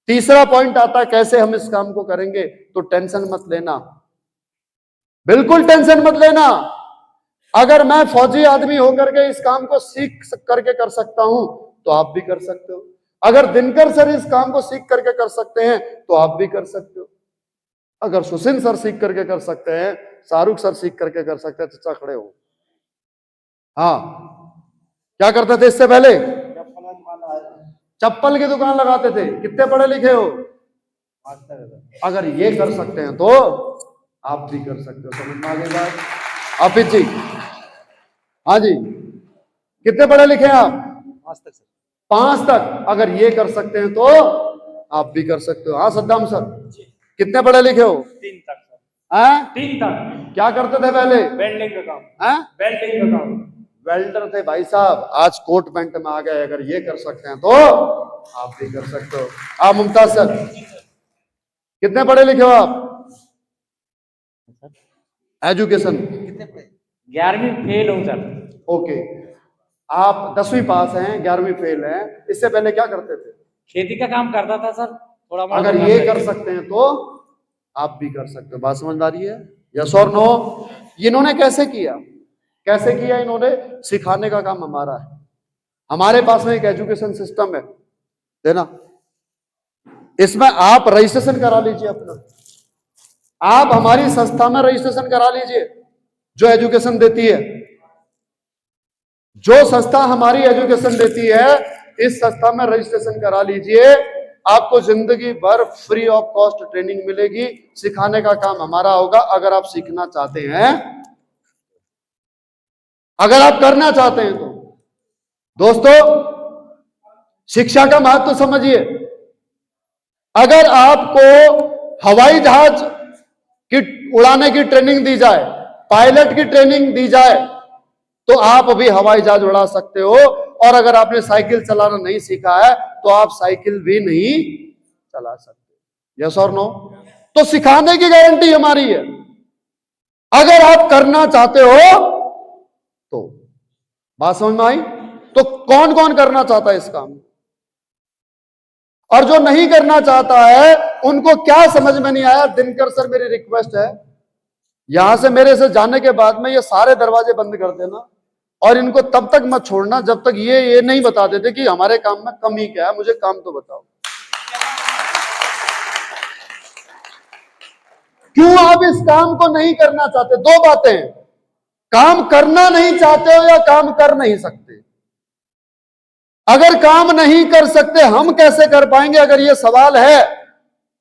तीसरा पॉइंट आता है कैसे हम इस काम को करेंगे। तो टेंशन मत लेना, बिल्कुल टेंशन मत लेना। अगर मैं फौजी आदमी होकर के इस काम को सीख करके कर सकता हूं तो आप भी कर सकते हो। अगर दिनकर सर इस काम को सीख करके कर सकते हैं तो आप भी कर सकते हो। अगर सुशील सर सीख करके कर सकते हैं, शाहरुख सर सीख करके कर सकते हैं, चचा खड़े हो। हाँ, क्या करते थे इससे पहले? चप्पल की दुकान लगाते थे। कितने पढ़े लिखे हो? अगर ये कर सकते हैं तो आप भी कर सकते हो। समझ में आ गई बात? हाफिज जी, हाँ जी, कितने पढ़े लिखे हैं आप? 5 तक सर। 5 तक अगर ये कर सकते हैं तो आप भी कर सकते हो। हाँ सद्दाम सर, कितने पढ़े लिखे हो? 3 तक सर। 3 तक। क्या करते थे पहले? वेल्डिंग का काम। वेल्डिंग का काम। वेल्डर थे भाई साहब, आज कोट पैंट में आ गए। अगर ये कर सकते हैं तो आप भी कर सकते हो। आप मुमताज सर, कितने पढ़े लिखे हो आप? एजुकेशन कितने पढ़े? 11वीं फेल हूं सर। ओके, आप 10वीं पास हैं, 11वीं फेल हैं। इससे पहले क्या करते थे? खेती का काम करता था सर, थोड़ा। अगर ये कर सकते हैं तो आप भी कर सकते हो। बात समझ आ रही है? यस और नो? इन्होंने कैसे किया? कैसे किया इन्होंने? सिखाने का काम हमारा है। हमारे पास में एक एजुकेशन सिस्टम है, देना। इसमें आप रजिस्ट्रेशन करा लीजिए अपना। आप हमारी संस्था में रजिस्ट्रेशन करा लीजिए जो एजुकेशन देती है। जो संस्था हमारी एजुकेशन देती है, इस संस्था में रजिस्ट्रेशन करा लीजिए। आपको जिंदगी भर फ्री ऑफ कॉस्ट ट्रेनिंग मिलेगी। सिखाने का काम हमारा होगा। अगर आप सीखना चाहते हैं, अगर आप करना चाहते हैं तो दोस्तों, शिक्षा का महत्व समझिए। अगर आपको हवाई जहाज की उड़ाने की ट्रेनिंग दी जाए, पायलट की ट्रेनिंग दी जाए, तो आप अभी हवाई जहाज उड़ा सकते हो। और अगर आपने साइकिल चलाना नहीं सीखा है तो आप साइकिल भी नहीं चला सकते। यस और नो? तो सिखाने की गारंटी हमारी है। अगर आप करना चाहते हो तो बात समझ में आई? तो कौन कौन करना चाहता है इस काम, और जो नहीं करना चाहता है उनको क्या समझ में नहीं आया? दिनकर सर, मेरी रिक्वेस्ट है, यहां से मेरे से जाने के बाद में ये सारे दरवाजे बंद कर देना और इनको तब तक मत छोड़ना जब तक ये नहीं बता देते कि हमारे काम में कमी क्या है। मुझे काम तो बताओ, क्यों आप इस काम को नहीं करना चाहते? दो बातें, काम करना नहीं चाहते हो या काम कर नहीं सकते। अगर काम नहीं कर सकते, हम कैसे कर पाएंगे? अगर ये सवाल है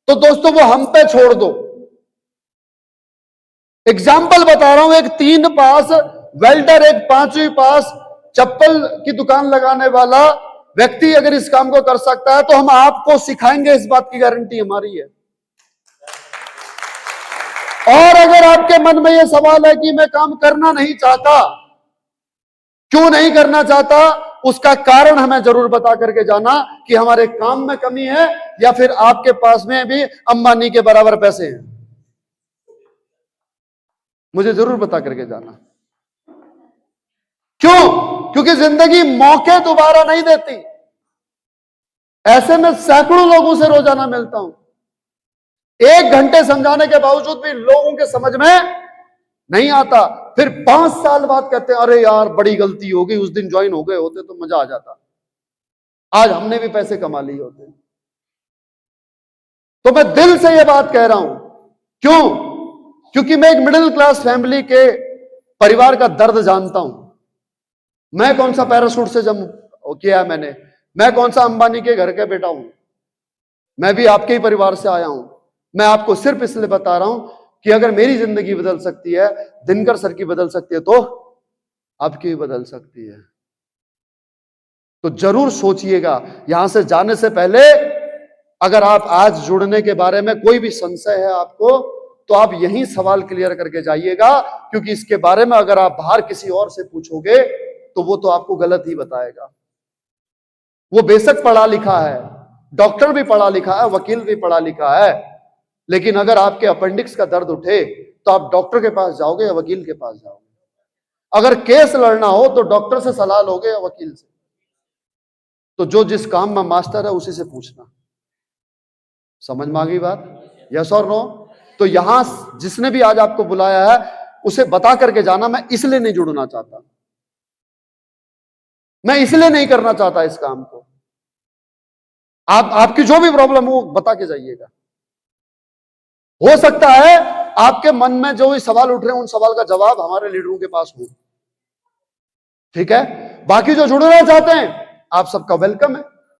तो दोस्तों वो हम पे छोड़ दो। एग्जाम्पल बता रहा हूं, एक 3 पास वेल्डर, एक 5वीं पास चप्पल की दुकान लगाने वाला व्यक्ति अगर इस काम को कर सकता है तो हम आपको सिखाएंगे। इस बात की गारंटी हमारी है। और अगर आपके मन में यह सवाल है कि मैं काम करना नहीं चाहता, क्यों नहीं करना चाहता, उसका कारण हमें जरूर बता करके जाना कि हमारे काम में कमी है या फिर आपके पास में भी अंबानी के बराबर पैसे हैं। मुझे जरूर बता करके जाना। क्यों? क्योंकि जिंदगी मौके दोबारा नहीं देती। ऐसे में सैकड़ों लोगों से रोजाना मिलता हूं, 1 घंटे समझाने के बावजूद भी लोगों के समझ में नहीं आता। फिर 5 साल बाद कहते हैं अरे यार बड़ी गलती हो गई, उस दिन ज्वाइन हो गए होते तो मजा आ जाता, आज हमने भी पैसे कमा लिए होते। तो मैं दिल से यह बात कह रहा हूं। क्यों? क्योंकि मैं एक मिडिल क्लास फैमिली के परिवार का दर्द जानता हूं। मैं कौन सा पैराशूट से जन्म किया है मैंने, मैं कौन सा अंबानी के घर का बेटा हूं, मैं भी आपके ही परिवार से आया हूं। मैं आपको सिर्फ इसलिए बता रहा हूं कि अगर मेरी जिंदगी बदल सकती है, दिनकर सर की बदल सकती है, तो आपकी भी बदल सकती है। तो जरूर सोचिएगा। यहां से जाने से पहले अगर आप आज जुड़ने के बारे में कोई भी संशय है आपको, तो आप यही सवाल क्लियर करके जाइएगा। क्योंकि इसके बारे में अगर आप बाहर किसी और से पूछोगे तो वो तो आपको गलत ही बताएगा। वो बेशक पढ़ा लिखा है, डॉक्टर भी पढ़ा लिखा है, वकील भी पढ़ा लिखा है, लेकिन अगर आपके अपेंडिक्स का दर्द उठे तो आप डॉक्टर के पास जाओगे या वकील के पास जाओगे? अगर केस लड़ना हो तो डॉक्टर से सलाह लोगे या वकील से? तो जो जिस काम में मास्टर है उसी से पूछना। समझ में आ गई बात? यस और नो? तो यहां जिसने भी आज आपको बुलाया है उसे बता करके जाना, मैं इसलिए नहीं जुड़ना चाहता, मैं इसलिए नहीं करना चाहता इस काम को। आपकी जो भी प्रॉब्लम हो बता के जाइएगा। हो सकता है आपके मन में जो भी सवाल उठ रहे हैं उन सवाल का जवाब हमारे लीडरों के पास हो। ठीक है? बाकी जो जुड़ना चाहते हैं आप सबका वेलकम है।